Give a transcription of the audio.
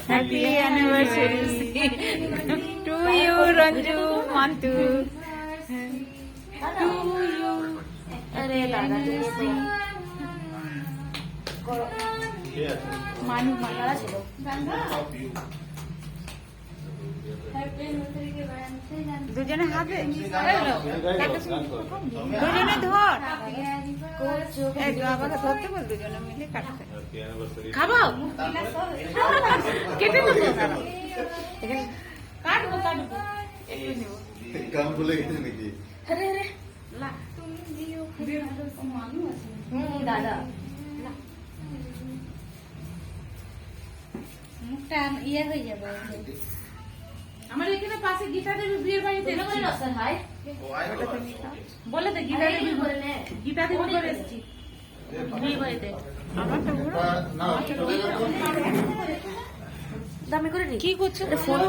Happy anniversary to you, Ranju, Mantu. To you. अरे दादा मानू মালা ছিল দুজনে হাতে দুজনে ধর এই আমাকে ধরতে বল দুজনে মিলে কাটতে খাবো কেটে দেবো কাটবো কাটবো কাম ভুলে গেছে নাকি? আরে আরে লা দাদা মুখটা ইয়ে হয়ে যাবে আমার এখানে পাশে গীতা দেবী বিয়ের বাড়িতে এসেছি। হাই বলে দে গীতা দেবী বলে নে গীতা দেবী করে এসেছি বিয়ে বাড়িতে। আমার তো পুরো না চলে যাবো। দামি করে নি কি করছো ফোন